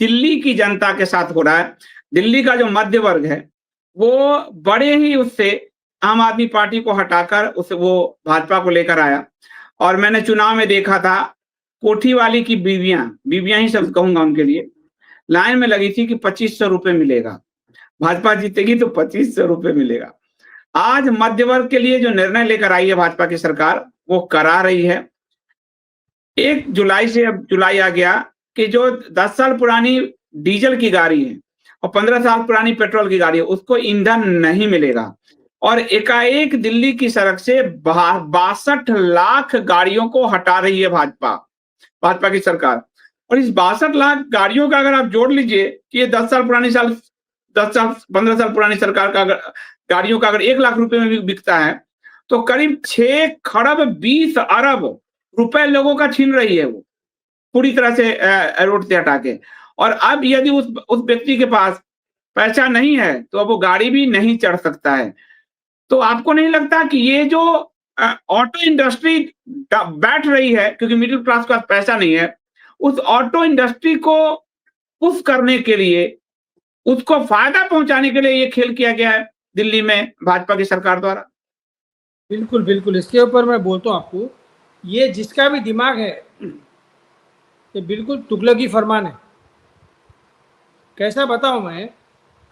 दिल्ली की जनता के साथ हो रहा है। दिल्ली का जो मध्य वर्ग है, वो बड़े ही उससे आम आदमी पार्टी को हटाकर उसे वो भाजपा को लेकर आया। और मैंने चुनाव में देखा था, कोठी वाली की बीवियां ही शब्द कहूंगा उनके लिए, लाइन में लगी थी कि 2500 रुपए मिलेगा, भाजपा जीतेगी तो 2500 रुपए मिलेगा। आज मध्य वर्ग के लिए जो निर्णय लेकर आई है भाजपा की सरकार, वो करा रही है। 1 जुलाई से, अब जुलाई आ गया, कि जो 10 साल पुरानी डीजल की गाड़ी है और 15 साल पुरानी पेट्रोल की गाड़ी है, उसको ईंधन नहीं मिलेगा। और एकाएक दिल्ली की सड़क से 62 लाख गाड़ियों को हटा रही है भाजपा की सरकार। और इस 62 लाख गाड़ियों का अगर आप जोड़ लीजिए कि ये 10 साल 15 साल पुरानी सरकार का अगर गाड़ियों का अगर 1 लाख रुपए में भी बिकता है, तो करीब 6 खरब 20 अरब रुपए लोगों का छीन रही है वो, पूरी तरह से रोड से हटा के। और अब यदि उस व्यक्ति के पास पैसा नहीं है, तो अब वो गाड़ी भी नहीं चढ़ सकता है। तो आपको नहीं लगता कि ये जो ऑटो इंडस्ट्री बैठ रही है, क्योंकि मिडिल क्लास के पास पैसा नहीं है, उस ऑटो इंडस्ट्री को पुश करने के लिए, उसको फायदा पहुंचाने के लिए ये खेल किया गया है दिल्ली में भाजपा की सरकार द्वारा? बिल्कुल बिल्कुल, इसके ऊपर मैं बोलता हूँ आपको, ये जिसका भी दिमाग है, ये बिल्कुल तुगलकी फरमान है। कैसा बताऊं मैं?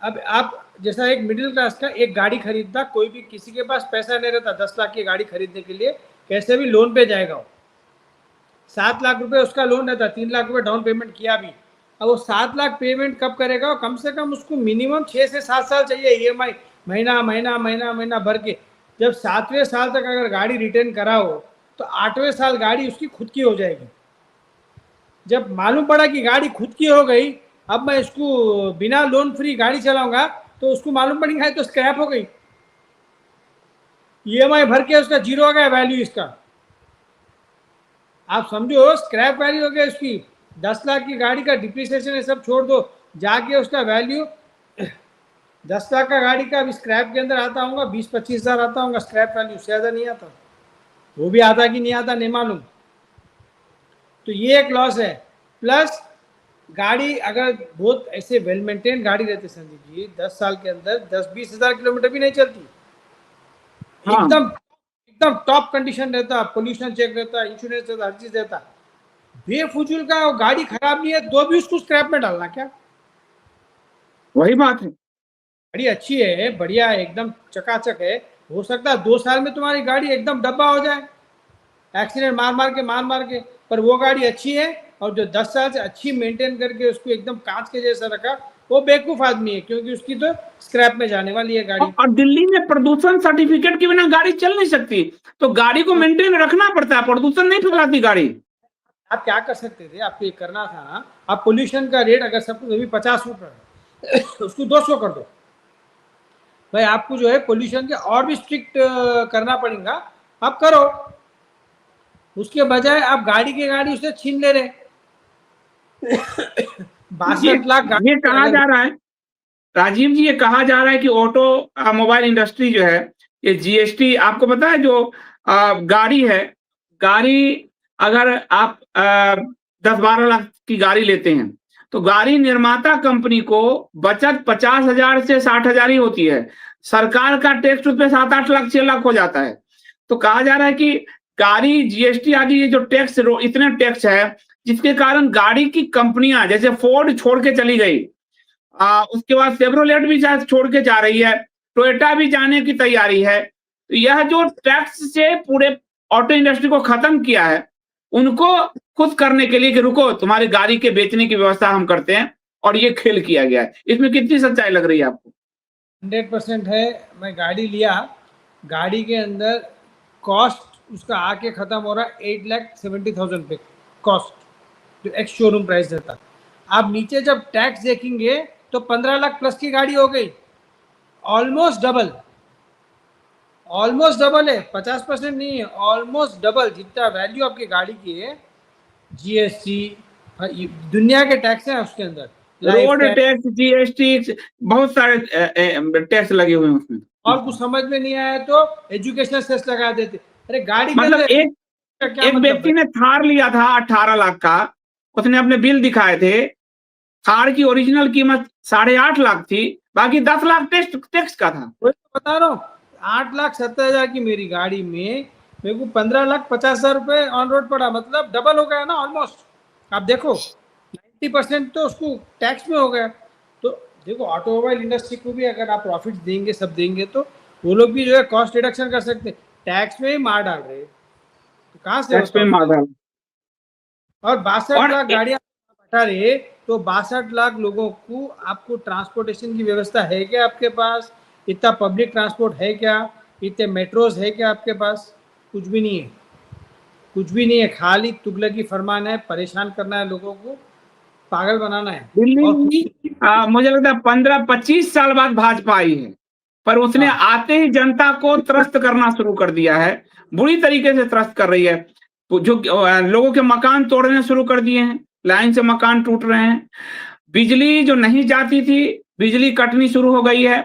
अब आप जैसा एक मिडिल क्लास का एक गाड़ी खरीदता, कोई भी किसी के पास पैसा नहीं रहता 10 लाख की गाड़ी खरीदने के लिए, कैसे भी लोन पे जाएगा वो। 7 लाख रुपए उसका लोन रहता, 3 लाख रुपए डाउन पेमेंट किया भी। अब वो 7 लाख पेमेंट कब करेगा? कम से कम उसको मिनिमम 6 से 7 साल चाहिए ईएमआई, महीना महीना महीना महीना भर के। जब 7वें साल तक अगर गाड़ी रिटर्न कराओ, तो 8वें साल गाड़ी उसकी खुद की हो जाएगी। जब मालूम पड़ा कि गाड़ी खुद की हो गई, अब मैं इसको बिना लोन फ्री गाड़ी चलाऊंगा, तो उसको मालूम पड़ेगा तो स्क्रैप हो गई, ईएमआई भर के उसका जीरो हो गया वैल्यू इसका। आप समझो, स्क्रैप वैल्यू हो गया उसकी। 10 लाख की गाड़ी का डिप्रिसिएशन ये सब छोड़ दो, जाके उसका वैल्यू 10 लाख का गाड़ी का अभी स्क्रैप के अंदर आता होगा 20-25 हज़ार आता होगा स्क्रैप वैल्यू, से ज़्यादा नहीं आता। वो भी आता कि नहीं आता नहीं मालूम। तो ये एक लॉस है। प्लस गाड़ी अगर बहुत ऐसे वेल मेंटेन गाड़ी रहती संदीप जी, 10 साल के अंदर 10-20 हज़ार किलोमीटर भी नहीं चलती। हाँ। एकदम टॉप कंडीशन रहता, पोल्यूशन चेक रहता, इंश्योरेंस रहता, हर चीज रहता। बेफजूल का गाड़ी खराब नहीं है तो भी उसको स्क्रैप में डालना क्या? वही बात है। गाड़ी अच्छी है, बढ़िया है, एकदम चकाचक है, हो सकता है 2 साल में तुम्हारी गाड़ी एकदम डब्बा हो जाए, एक्सीडेंट मार मार के। पर वो गाड़ी अच्छी है, और जो 10 साल से अच्छी मेंटेन करके उसको एकदम कांच के जैसा रखा, वो बेवकूफ आदमी है, क्योंकि उसकी तो स्क्रैप में जाने वाली है गाड़ी। और दिल्ली में प्रदूषण सर्टिफिकेट के बिना गाड़ी चल नहीं सकती, तो गाड़ी को मेंटेन रखना पड़ता है, प्रदूषण नहीं फैलाती गाड़ी। आप क्या कर सकते थे? आपको ये करना था ना, आप पोल्यूशन का रेट अगर सब अभी 50 रुपये उसको 200 कर दो भाई। आपको जो है पोल्यूशन के और भी स्ट्रिक्ट करना पड़ेगा, आप करो। उसके बजाय आप गाड़ी की गाड़ी उसे छीन ले रहे। 62 लाख गाड़ी। ये कहा जा रहा है राजीव जी, ये कहा जा रहा है कि ऑटो मोबाइल इंडस्ट्री जो है, ये जीएसटी, आपको पता है जो गाड़ी है, गाड़ी अगर आप 10-12 लाख की गाड़ी लेते हैं, तो गाड़ी निर्माता कंपनी को बचत 50,000 से 60,000 ही होती है। सरकार का टैक्स उसमें 7-8 लाख 6 लाख हो जाता है। तो कहा जा रहा है कि गाड़ी जीएसटी आदि ये जो टैक्स, इतने टैक्स है, जिसके कारण गाड़ी की कंपनियां, जैसे फोर्ड छोड़ के चली गई, उसके बाद शेवरोलेट भी छोड़ के जा रही है, टोयोटा भी जाने की तैयारी है। तो यह जो टैक्स से पूरे ऑटो इंडस्ट्री को खत्म किया है, उनको खुश करने के लिए कि रुको, तुम्हारी गाड़ी के बेचने की व्यवस्था हम करते हैं, और ये खेल किया गया है। इसमें कितनी सच्चाई लग रही है आपको? 100% है। मैं गाड़ी लिया, गाड़ी के अंदर कॉस्ट उसका आके खत्म हो रहा है 8,70,000 पे कॉस्ट, जो एक्स शोरूम प्राइस रहता। आप नीचे जब टैक्स देखेंगे तो 15 लाख प्लस की गाड़ी हो गई, ऑलमोस्ट डबल। ऑलमोस्ट डबल है, 50% नहीं है, ऑलमोस्ट डबल जितना वैल्यू आपकी गाड़ी की है। जीएसटी, दुनिया के टैक्स हैं उसके अंदर, रोड टैक्स, जीएसटी, बहुत सारे टैक्स लगे हुए हैं उसमें। और कुछ समझ में नहीं आया तो एजुकेशनल सेस लगा देते। अरे गाड़ी मतलब एक व्यक्ति ने थार लिया था 18 लाख का, उसने अपने बिल दिखाए थे, थार की ओरिजिनल कीमत 8.5 लाख थी, बाकी 10 लाख टैक्स का था। वही तो बता रहा हूँ, 8,70,000 की मेरी गाड़ी में मेरे को 15,50,000 रुपए ऑन रोड पड़ा, मतलब डबल हो गया ना ऑलमोस्ट। आप देखो 90% तो उसको टैक्स में हो गया। तो देखो ऑटोमोबाइल इंडस्ट्री को भी अगर आप प्रॉफिट देंगे, सब देंगे, तो वो लोग भी जो है कॉस्ट रिडक्शन कर सकते हैं। टैक्स में ही मार डाल रहे हैं, तो कहाँ से टैक्स पे होता मार डाला। और 62 और लाख गाड़ियां हटा रहे, तो 62 लाख लोगों को आपको ट्रांसपोर्टेशन की व्यवस्था है क्या आपके पास? इतना पब्लिक ट्रांसपोर्ट है क्या? इतने मेट्रोज है क्या आपके पास? कुछ भी नहीं है, कुछ भी नहीं है। खाली तुगलकी फरमान है, परेशान करना है लोगों को, पागल बनाना है। दिल्ली और में मुझे लगता है 15-25 साल बाद भाजपा आई है, पर उसने हाँ, आते ही जनता को त्रस्त करना शुरू कर दिया है, बुरी तरीके से त्रस्त कर रही है। तो जो लोगों के मकान तोड़ने शुरू कर दिए हैं, लाइन से मकान टूट रहे हैं, बिजली जो नहीं जाती थी, बिजली कटनी शुरू हो गई है,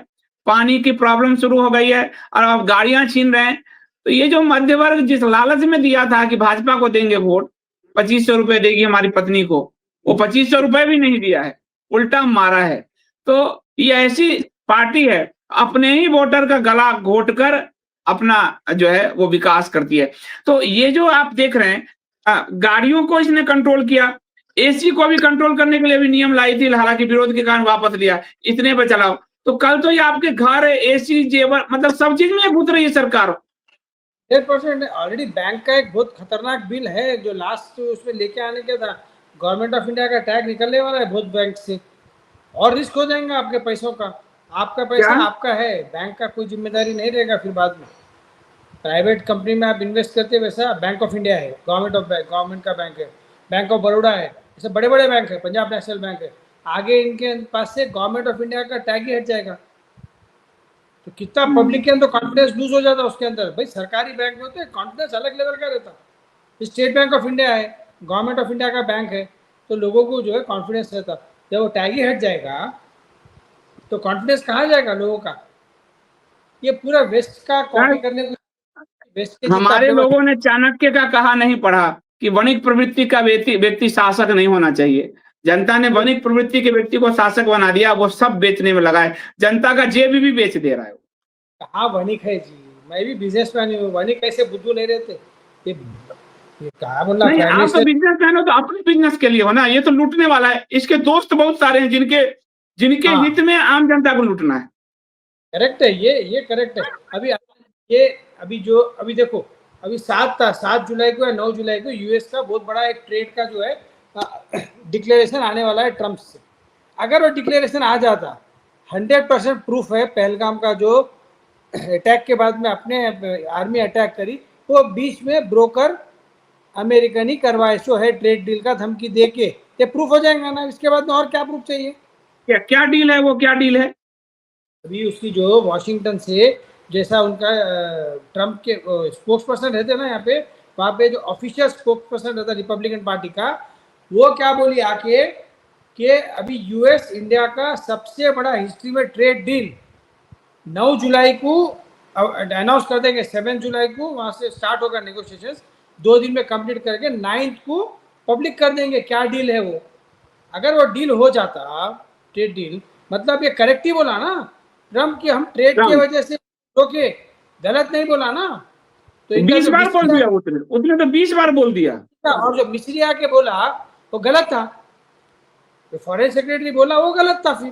पानी की प्रॉब्लम शुरू हो गई है, और अब गाड़ियां छीन रहे हैं। तो ये जो मध्य वर्ग जिस लालच में दिया था कि भाजपा को देंगे वोट, 2500 रुपए देगी हमारी पत्नी को, वो 2500 रुपए भी नहीं दिया है, उल्टा मारा है। तो ये ऐसी पार्टी है, अपने ही वोटर का गला घोट कर अपना जो है वो विकास करती है। तो ये जो आप देख रहे हैं, गाड़ियों को इसने कंट्रोल किया, एसी को भी कंट्रोल करने के लिए भी नियम लाई थी, हालांकि विरोध के कारण वापस लिया, इतने पे चलाओ। तो कल तो ये आपके घर, एसी, जेवर, मतलब सब चीज में घुस रही है सरकार। 100% ऑलरेडी बैंक का एक बहुत खतरनाक बिल है जो लास्ट उसमें लेके आने का था। गवर्नमेंट ऑफ इंडिया का टैग निकलने वाला है बहुत बैंक से, और रिस्क हो जाएगा आपके पैसों का। आपका पैसा क्या आपका है, बैंक का कोई जिम्मेदारी नहीं रहेगा फिर बाद में। प्राइवेट कंपनी में आप इन्वेस्ट करते हैं, वैसा बैंक ऑफ इंडिया है, गवर्नमेंट का बैंक है, बैंक ऑफ बड़ौदा है, ऐसे बड़े बड़े बैंक है, पंजाब नेशनल बैंक है, आगे इनके पास से गवर्नमेंट ऑफ इंडिया का टैग ही हट जाएगा। तो कितना पब्लिक के अंदर कॉन्फिडेंस लूज हो जाता है उसके अंदर। भाई सरकारी बैंक में होते हैं कॉन्फिडेंस अलग लेवल का रहता है। स्टेट बैंक ऑफ इंडिया है, गवर्नमेंट ऑफ इंडिया का बैंक है, तो लोगों को जो है कॉन्फिडेंस रहता। जब वो टैग ही हट जाएगा तो कॉन्फिडेंस कहाँ जाएगा लोगों का? ये पूरा वेस्ट का कॉपी करने को, वेस्ट के जितना हमारे अर्थव्यवस्था। लोगों ने चाणक्य का कहा नहीं पढ़ा कि वणिक प्रवृत्ति का व्यक्ति शासक नहीं होना चाहिए। जनता ने वणिक प्रवृत्ति के व्यक्ति को शासक बना दिया, वो सब बेचने में लगा है, जनता का जेब भी बेच दे रहा है। कहाँ वणिक है जी, मैं भी बिजनेसमैन हूँ, वणिक ऐसे बुद्धू नहीं रहते। ये कहा बोला नहीं, प्राइम आप तो मिनिस्टर। बिजनेसमैन हो तो अपने बिजनेस के लिए हो ना, ये तो लूटने वाला है। इसके दोस्त बहुत सारे हैं जिनके जिनके हाँ, हित में आम जनता को लूटना है। करेक्ट है, ये करेक्ट है। अभी ये अभी देखो, अभी 7 जुलाई को या 9 जुलाई को यूएस का बहुत बड़ा एक ट्रेड का जो है डिक्लेरेशन आने वाला है ट्रम्प से। अगर वो डिक्लेरेशन आ जाता, 100% प्रूफ है पहलगाम का जो अटैक के बाद में अपने आर्मी अटैक करी, वो बीच में ब्रोकर अमेरिकन ही करवाए सो है ट्रेड डील का धमकी दे के, ये प्रूफ हो जाएगा ना। इसके बाद में और क्या प्रूफ चाहिए? क्या क्या डील है वो, क्या डील है? अभी उसकी जो वॉशिंगटन से, जैसा उनका ट्रम्प के स्पोक्स पर्सन रहते ना यहाँ पे, वहाँ पे जो ऑफिशियल स्पोक्स पर्सन रहता रिपब्लिकन पार्टी का, वो क्या बोली आके कि अभी यूएस इंडिया का सबसे बड़ा हिस्ट्री में ट्रेड डील 9 जुलाई को अनाउंस कर देंगे। 7 जुलाई को वहाँ से स्टार्ट होगा नेगोशिएशन, 2 दिन में कंप्लीट करके 9th को पब्लिक कर देंगे क्या डील है वो। अगर वो डील हो जाता, ट्रेड डील, मतलब ये करेक्ट ही बोला ना ट्रम्प की, हम ट्रेड की ट्रम्प वजह से रोके, गलत नहीं बोला ना। तो इनका 20 जो बार बोल मिस्री दिया उसने तो 20 बार बोल दिया। और जो मिस्री आके बोला वो गलत था, जो फॉरेन सेक्रेटरी बोला वो गलत था फिर।